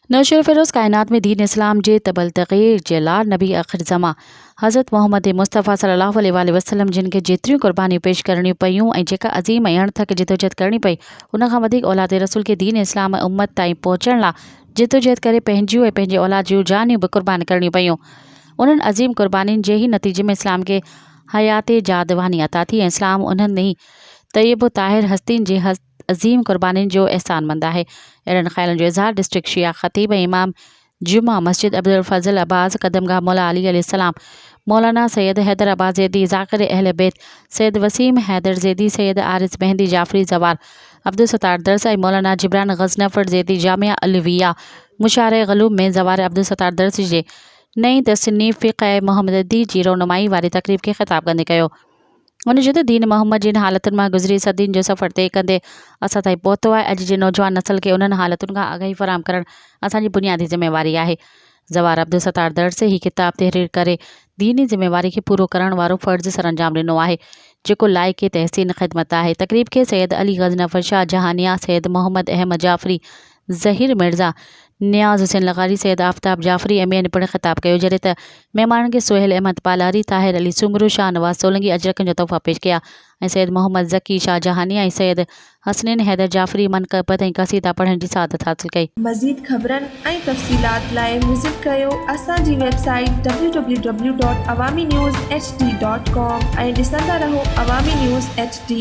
नौशर फ़िरोज़ कायनात में दीन इस्लाम जे तबलतग़ीर जे लाइ नबी आख़िर ज़मा हज़रत मोहम्मद मुस्तफ़ा सल्लल्लाहु अलैहि वसल्लम जिन खे जेतिरियूं क़ुर्बानियूं पेश करणियूं पयूं ऐं जेका अज़ीम ऐं अणथक जिदोजहद करणी पई, उन खां वधीक औलाद रसूल खे दीन इस्लाम उम्मत ताईं पहुचण लाइ जिदोजहद करे पंहिंजियूं ऐं पंहिंजे औलाद जूं जानियूं बि क़ुर्बान करणियूं पयूं। उन्हनि अज़ीम क़ुर्बानीनि जे ई नतीजे में इस्लाम खे हयात जादवानी अता थी ऐं इस्लाम उन्हनि ई तय्यब ताहिर हस्तियुनि जे अज़ीम क़ुर्बानीनि जो एहसानमंद आहे। अहिड़नि ख़्यालनि जो इज़हार डिस्ट्रिक्ट शिया ख़तीब ऐं इमाम जुमा मस्जिद अब्दुल फज़ल अब्बास कदमगाह मौला अली अलैहिस्सलाम, मौलाना सैयद हैदर अब्बास ज़ैदी ज़ाकिर अहले बैत, सैयद वसीम हैदर ज़ैदी, सैयद आरिस मेहंदी जाफ़री ज़वार, अब्दुल सत्तार दरस ऐं मौलाना जिब्रान गज़नफ़र ज़ैदी जामिया अलविया मुशार ग़लूब में ज़वार अब्दुल सत्तार दरस जे नई तसनीफ़ फ़िक़्ह मुहम्मदी जी रहनुमाई वारी तक़रीब खे ख़िताब कंदे कयो। उन चयो त दीन मोहम्मद जिन हालतुनि मां गुज़री सदियुनि जो सफ़र तय कंदे असां ताईं पहुतो आहे, अॼु जे नौजवान नसल खे उन्हनि हालतुनि खां आगाही फ़राहम करणु असांजी बुनियादी ज़िम्मेवारी आहे। ज़वार अब्दुल सत्तार दरस ही किताब तहरीर करे दीनी ज़िम्मेवारी खे पूरो करण वारो फ़र्ज़ सरअंजाम ॾिनो आहे, जेको लाइक़े तहसीन ख़िदमत आहे। तक़रीब खे सैयद अली गज़नफ़र शाह जहानिया, सैयद मोहम्मद अहमद जाफ़री, ज़हीर मिर्ज़ा, नियाज़ हुसैन लगारी, सैयद आफ्ताब जाफ़री ऐं ॿियनि पिणु ख़िताब कयो, जॾहिं त महिमाननि खे सुहेल अहमद पालारी, ताहिर अली सुंगरू, शाह नवाज़ सोलंकी अजरकनि जो तोहफ़ा पेश कया ऐं सैयद मोहम्मद ज़की शाह जहानिया ऐं सैयद हसनैन हैदर जाफ़री मनक़बत ऐं क़सीदा पढ़ण जी सआदत हासिल कई। मज़ीद ख़बरनि ऐं तफ़सीलात लाइ विज़िट कयो असांजी वेबसाइट www.awamiNewsHD.com ऐं ॾिसंदा रहो अवामी न्यूज़ HD।